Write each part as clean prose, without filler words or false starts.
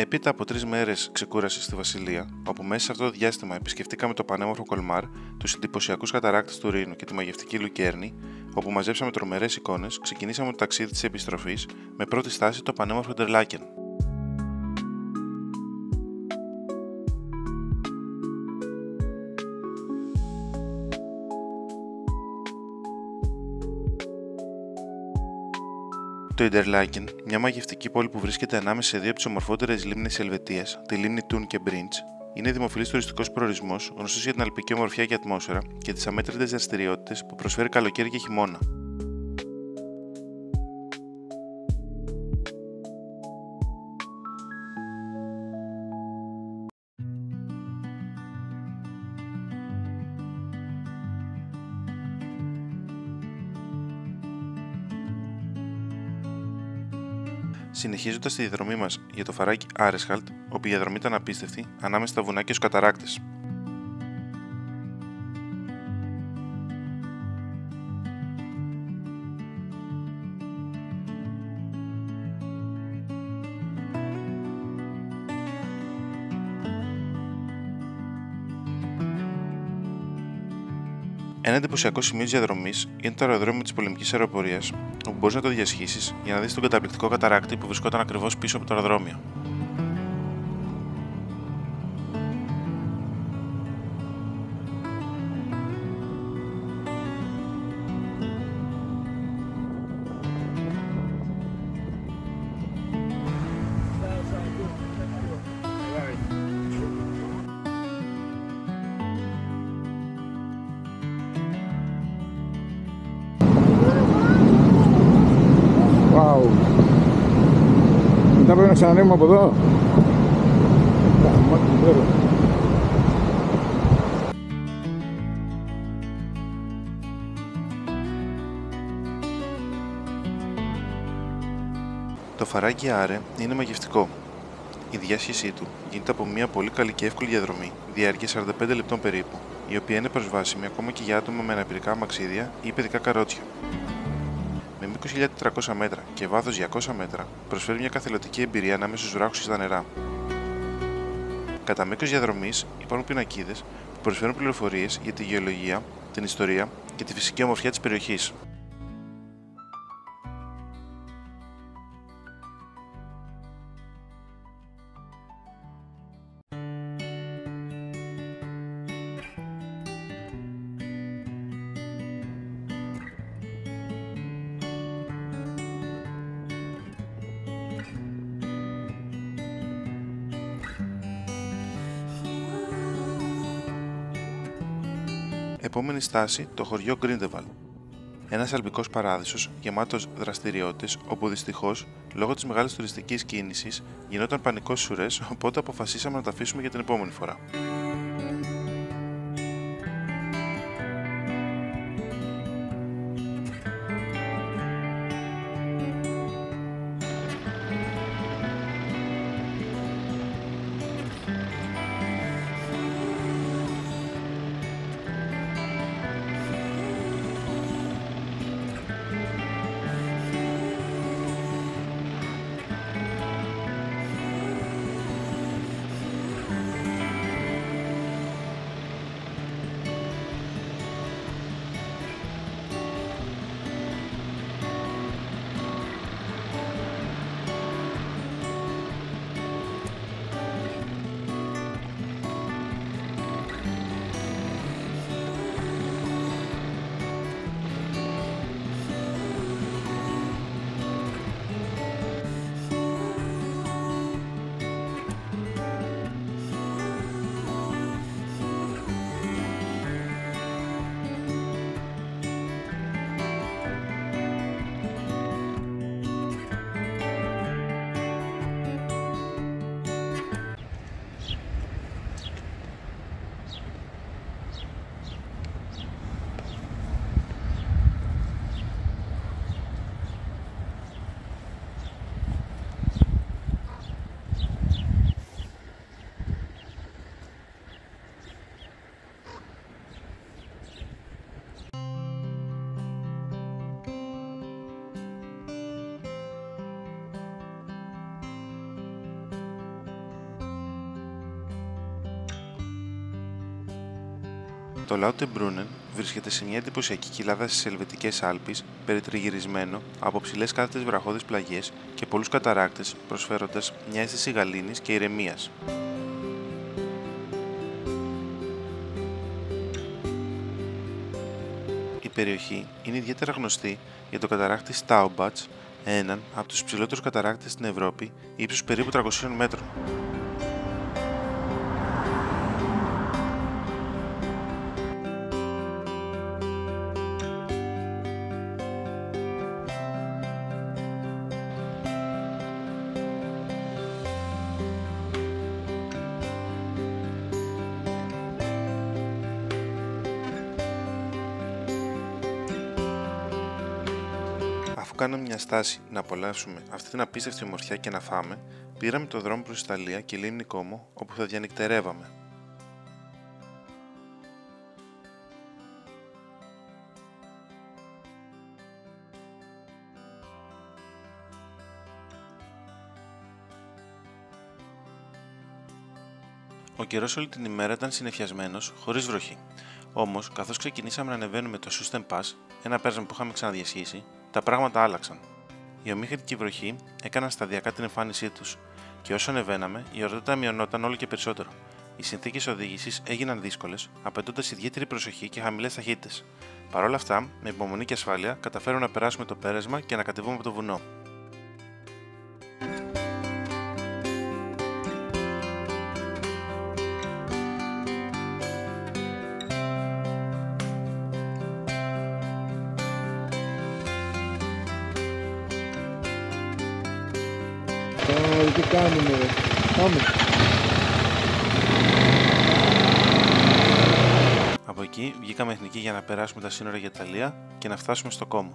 Έπειτα από 3 μέρες ξεκούρασης στη Βασιλεία, όπου μέσα σε αυτό το διάστημα επισκεφτήκαμε το πανέμορφο Κολμάρ, τους εντυπωσιακούς καταράκτες του Ρήνου και τη μαγευτική Λουκέρνη, όπου μαζέψαμε τρομερές εικόνες, ξεκινήσαμε το ταξίδι της επιστροφής με πρώτη στάση το πανέμορφο Ιντερλάκεν. Το Ιντερλάκεν, μια μαγευτική πόλη που βρίσκεται ανάμεσα σε δύο από τις ομορφότερες λίμνες της Ελβετίας, τη λίμνη Τούν και Μπρίντς, είναι δημοφιλής τουριστικός προορισμός, γνωστός για την αλπική ομορφιά και ατμόσφαιρα και τις αμέτρητες δραστηριότητες που προσφέρει καλοκαίρι και χειμώνα. Συνεχίζοντας τη διαδρομή μας για το φαράκι Άρεσχαλτ, όπου η διαδρομή ήταν απίστευτη, ανάμεσα στα βουνά και στους καταράκτες. Ένα εντυπωσιακό σημείο της διαδρομής είναι το αεροδρόμιο της πολεμικής αεροπορίας, όπου μπορείς να το διασχίσεις για να δεις τον καταπληκτικό καταράκτη που βρισκόταν ακριβώς πίσω από το αεροδρόμιο. Μετά πρέπει να ξανανεύουμε από εδώ. Το φαράκι Άρε είναι μαγευτικό. Η διάσχεσή του γίνεται από μια πολύ καλή και εύκολη διαδρομή, διάρκεια 45 λεπτών περίπου, η οποία είναι προσβάσιμη ακόμα και για άτομα με αναπηρικά αμαξίδια ή παιδικά καρότσια. Με μήκος 1.400 μέτρα και βάθος 200 μέτρα, προσφέρει μια καθελωτική εμπειρία ανάμεσα στους βράχους και στα νερά. Κατά μήκος διαδρομής υπάρχουν πινακίδες που προσφέρουν πληροφορίες για τη γεωλογία, την ιστορία και τη φυσική ομορφιά της περιοχής. Επόμενη στάση, το χωριό Γκρίντεβαλ. Ένας αλπικός παράδεισος γεμάτος δραστηριότητες, όπου δυστυχώς, λόγω της μεγάλης τουριστικής κίνησης, γινόταν πανικός στις ουρές, οπότε αποφασίσαμε να τα αφήσουμε για την επόμενη φορά. Το Lauterbrunnen βρίσκεται σε μια εντυπωσιακή κοιλάδα στις Ελβετικές Άλπεις, περιτριγυρισμένο από ψηλές κάθετες βραχώδεις πλαγιές και πολλούς καταράκτες, προσφέροντας μια αίσθηση γαλήνης και ηρεμίας. Η περιοχή είναι ιδιαίτερα γνωστή για το καταράκτη Staubach, έναν από τους ψηλότερους καταράκτες στην Ευρώπη, ύψους περίπου 300 μέτρων. Αφού κάναμε μια στάση να απολαύσουμε αυτή την απίστευτη ομορφιά και να φάμε, πήραμε το δρόμο προς Ιταλία και Λίμνη Κόμο, όπου θα διανυκτερεύαμε. Ο καιρός όλη την ημέρα ήταν συννεφιασμένος, χωρίς βροχή. Όμως, καθώς ξεκινήσαμε να ανεβαίνουμε το Susten Pass, ένα πέρασμα που είχαμε ξαναδιασχίσει, τα πράγματα άλλαξαν. Η ομίχλητη και η βροχή έκαναν σταδιακά την εμφάνισή τους, και όσο ανεβαίναμε, η ορότητα μειωνόταν όλο και περισσότερο. Οι συνθήκες οδήγησης έγιναν δύσκολες, απαιτώντας ιδιαίτερη προσοχή και χαμηλές ταχύτητες. Παρ' όλα αυτά, με υπομονή και ασφάλεια, καταφέραμε να περάσουμε το πέρασμα και να κατεβούμε από το βουνό. Τι κάνουμε, ρε. Πάμε. Από εκεί βγήκαμε εθνική για να περάσουμε τα σύνορα για Ιταλία και να φτάσουμε στο Κόμο.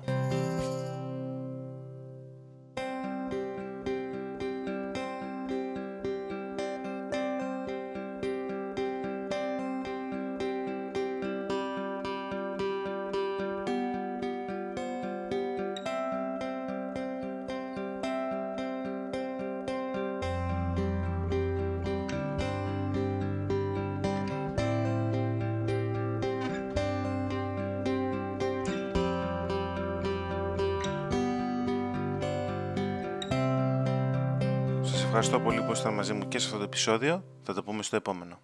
Σας ευχαριστώ πολύ που ήσασταν μαζί μου και σε αυτό το επεισόδιο. Θα το πούμε στο επόμενο.